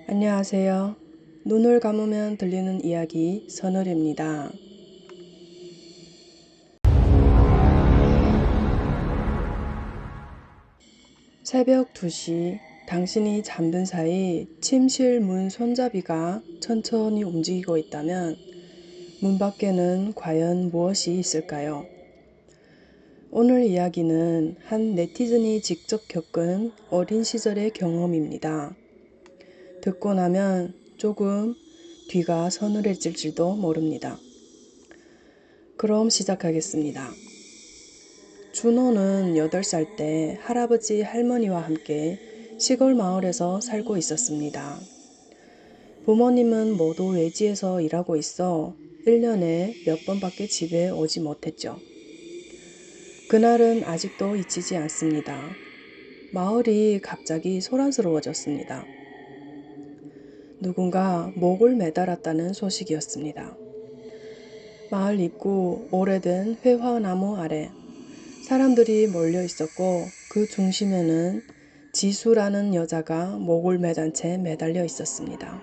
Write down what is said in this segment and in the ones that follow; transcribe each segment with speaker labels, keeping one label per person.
Speaker 1: 안녕하세요. 눈을 감으면 들리는 이야기 선율입니다. 새벽 2시 당신이 잠든 사이 침실 문 손잡이가 천천히 움직이고 있다면 문 밖에는 과연 무엇이 있을까요? 오늘 이야기는 한 네티즌이 직접 겪은 어린 시절의 경험입니다. 듣고 나면 조금 뒤가 서늘해질지도 모릅니다. 그럼 시작하겠습니다. 준호는 8살 때 할아버지 할머니와 함께 시골 마을에서 살고 있었습니다. 부모님은 모두 외지에서 일하고 있어 1년에 몇 번밖에 집에 오지 못했죠. 그날은 아직도 잊히지 않습니다. 마을이 갑자기 소란스러워졌습니다. 누군가 목을 매달았다는 소식이었습니다. 마을 입구 오래된 회화나무 아래 사람들이 몰려 있었고 그 중심에는 지수라는 여자가 목을 매단 채 매달려 있었습니다.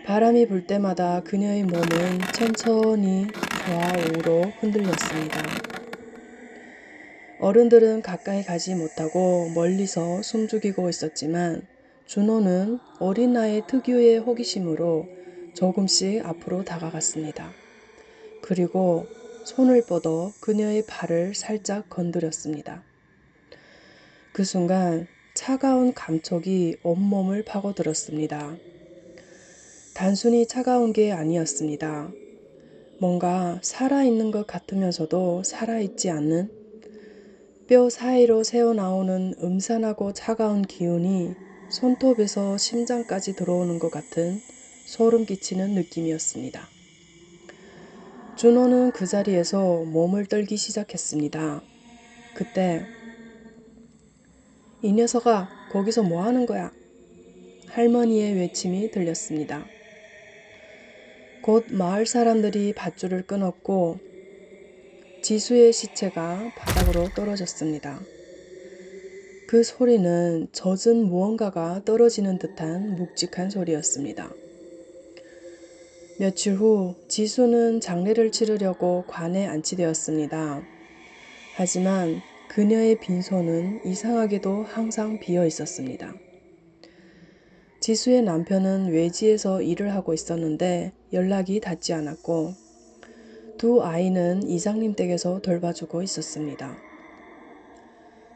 Speaker 1: 바람이 불 때마다 그녀의 몸은 천천히 좌우로 흔들렸습니다. 어른들은 가까이 가지 못하고 멀리서 숨죽이고 있었지만 준호는 어린 나이 특유의 호기심으로 조금씩 앞으로 다가갔습니다. 그리고 손을 뻗어 그녀의 발을 살짝 건드렸습니다. 그 순간 차가운 감촉이 온몸을 파고들었습니다. 단순히 차가운 게 아니었습니다. 뭔가 살아있는 것 같으면서도 살아있지 않는 뼈 사이로 새어나오는 음산하고 차가운 기운이 손톱에서 심장까지 들어오는 것 같은 소름 끼치는 느낌이었습니다. 준호는 그 자리에서 몸을 떨기 시작했습니다. 그때 이 녀석아, 거기서 뭐 하는 거야? 할머니의 외침이 들렸습니다. 곧 마을 사람들이 밧줄을 끊었고 지수의 시체가 바닥으로 떨어졌습니다. 그 소리는 젖은 무언가가 떨어지는 듯한 묵직한 소리였습니다. 며칠 후 지수는 장례를 치르려고 관에 안치되었습니다. 하지만 그녀의 빈소는 이상하게도 항상 비어 있었습니다. 지수의 남편은 외지에서 일을 하고 있었는데 연락이 닿지 않았고 두 아이는 이장님 댁에서 돌봐주고 있었습니다.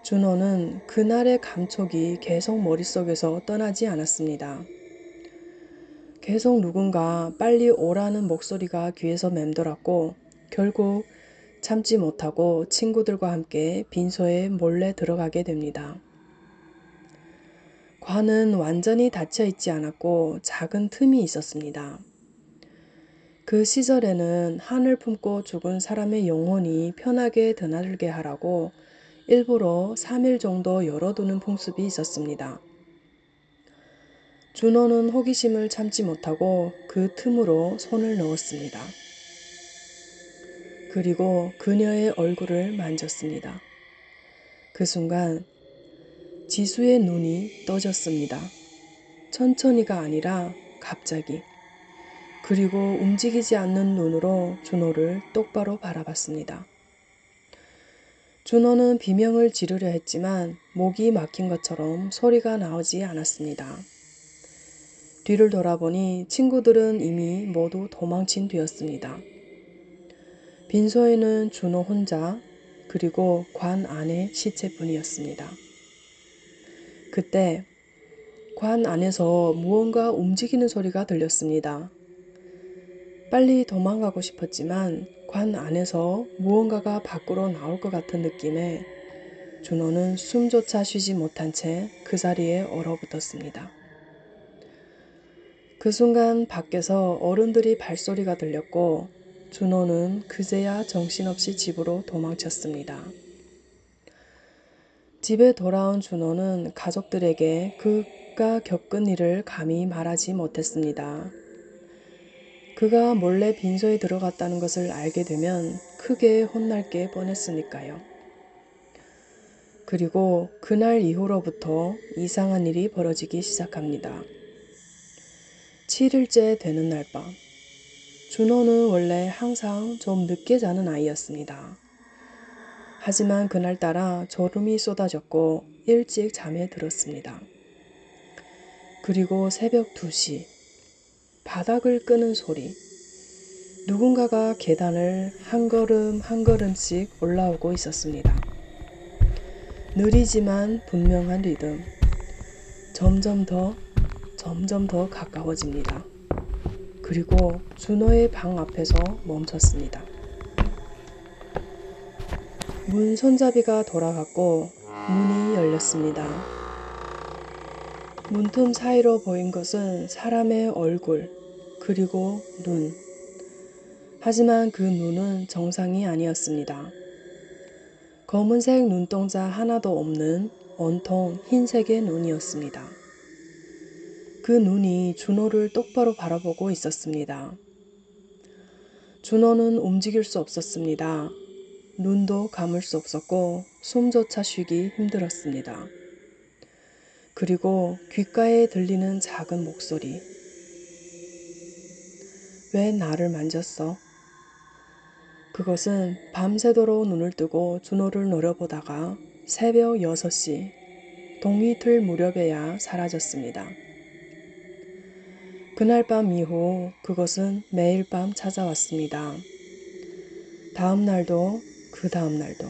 Speaker 1: 준호는 그날의 감촉이 계속 머릿속에서 떠나지 않았습니다. 계속 누군가 빨리 오라는 목소리가 귀에서 맴돌았고 결국 참지 못하고 친구들과 함께 빈소에 몰래 들어가게 됩니다. 관은 완전히 닫혀 있지 않았고 작은 틈이 있었습니다. 그 시절에는 한을 품고 죽은 사람의 영혼이 편하게 드나들게 하라고 일부러 3일 정도 열어두는 풍습이 있었습니다. 준호는 호기심을 참지 못하고 그 틈으로 손을 넣었습니다. 그리고 그녀의 얼굴을 만졌습니다. 그 순간 지수의 눈이 떠졌습니다. 천천히가 아니라 갑자기. 그리고 움직이지 않는 눈으로 준호를 똑바로 바라봤습니다. 준호는 비명을 지르려 했지만 목이 막힌 것처럼 소리가 나오지 않았습니다. 뒤를 돌아보니 친구들은 이미 모두 도망친 뒤였습니다. 빈소에는 준호 혼자 그리고 관 안의 시체뿐이었습니다. 그때 관 안에서 무언가 움직이는 소리가 들렸습니다. 빨리 도망가고 싶었지만 관 안에서 무언가가 밖으로 나올 것 같은 느낌에 준호는 숨조차 쉬지 못한 채 그 자리에 얼어붙었습니다. 그 순간 밖에서 어른들이 발소리가 들렸고 준호는 그제야 정신없이 집으로 도망쳤습니다. 집에 돌아온 준호는 가족들에게 그가 겪은 일을 감히 말하지 못했습니다. 그가 몰래 빈소에 들어갔다는 것을 알게 되면 크게 혼날 게 뻔했으니까요. 그리고 그날 이후로부터 이상한 일이 벌어지기 시작합니다. 7일째 되는 날 밤, 준호는 원래 항상 좀 늦게 자는 아이였습니다. 하지만 그날따라 졸음이 쏟아졌고 일찍 잠에 들었습니다. 그리고 새벽 2시, 바닥을 끄는 소리, 누군가가 계단을 한 걸음 한 걸음씩 올라오고 있었습니다. 느리지만 분명한 리듬, 점점 더 가까워집니다. 그리고 준호의 방 앞에서 멈췄습니다. 문 손잡이가 돌아갔고 문이 열렸습니다. 문틈 사이로 보인 것은 사람의 얼굴, 그리고 눈. 하지만 그 눈은 정상이 아니었습니다. 검은색 눈동자 하나도 없는 온통 흰색의 눈이었습니다. 그 눈이 준호를 똑바로 바라보고 있었습니다. 준호는 움직일 수 없었습니다. 눈도 감을 수 없었고 숨조차 쉬기 힘들었습니다. 그리고 귓가에 들리는 작은 목소리. 왜 나를 만졌어? 그것은 밤새도록 눈을 뜨고 준호를 노려보다가 새벽 6시, 동이 틀 무렵에야 사라졌습니다. 그날 밤 이후 그것은 매일 밤 찾아왔습니다. 다음 날도 그 다음 날도.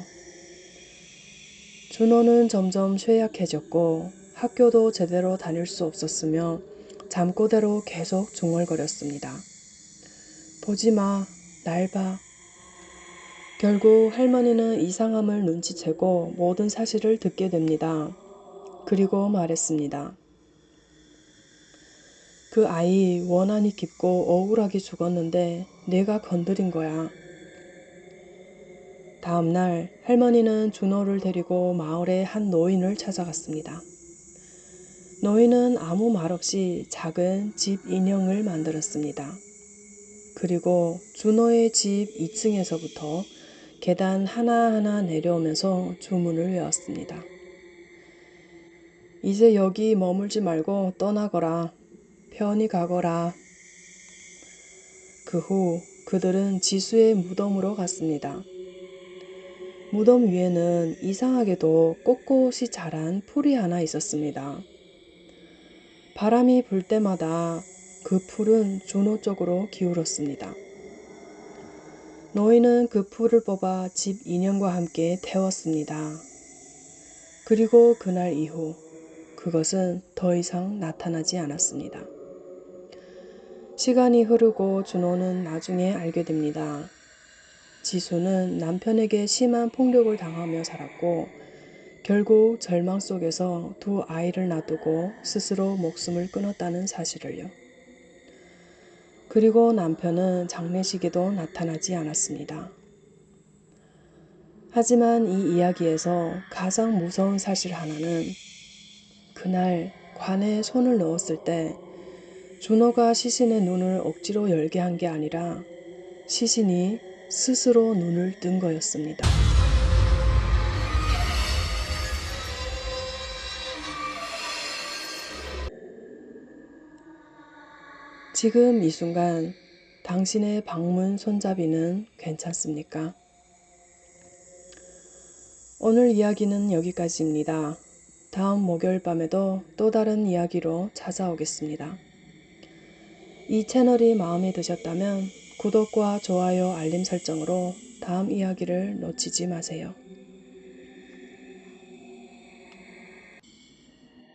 Speaker 1: 준호는 점점 쇠약해졌고 학교도 제대로 다닐 수 없었으며 잠꼬대로 계속 중얼거렸습니다. 보지 마, 날 봐. 결국 할머니는 이상함을 눈치채고 모든 사실을 듣게 됩니다. 그리고 말했습니다. 그 아이 원한이 깊고 억울하게 죽었는데 내가 건드린 거야. 다음 날 할머니는 준호를 데리고 마을의 한 노인을 찾아갔습니다. 노인은 아무 말 없이 작은 집 인형을 만들었습니다. 그리고 준호의 집 2층에서부터 계단 하나하나 내려오면서 주문을 외웠습니다. 이제 여기 머물지 말고 떠나거라. 편히 가거라. 그 후 그들은 지수의 무덤으로 갔습니다. 무덤 위에는 이상하게도 꼿꼿이 자란 풀이 하나 있었습니다. 바람이 불 때마다 그 풀은 준호 쪽으로 기울었습니다. 노인은 그 풀을 뽑아 집 인형과 함께 태웠습니다. 그리고 그날 이후 그것은 더 이상 나타나지 않았습니다. 시간이 흐르고 준호는 나중에 알게 됩니다. 지수는 남편에게 심한 폭력을 당하며 살았고 결국 절망 속에서 2 아이를 놔두고 스스로 목숨을 끊었다는 사실을요. 그리고 남편은 장례식에도 나타나지 않았습니다. 하지만 이 이야기에서 가장 무서운 사실 하나는 그날 관에 손을 넣었을 때 준호가 시신의 눈을 억지로 열게 한 게 아니라 시신이 스스로 눈을 뜬 거였습니다. 지금 이 순간 당신의 방문 손잡이는 괜찮습니까? 오늘 이야기는 여기까지입니다. 다음 목요일 밤에도 또 다른 이야기로 찾아오겠습니다. 이 채널이 마음에 드셨다면 구독과 좋아요, 알림 설정으로 다음 이야기를 놓치지 마세요.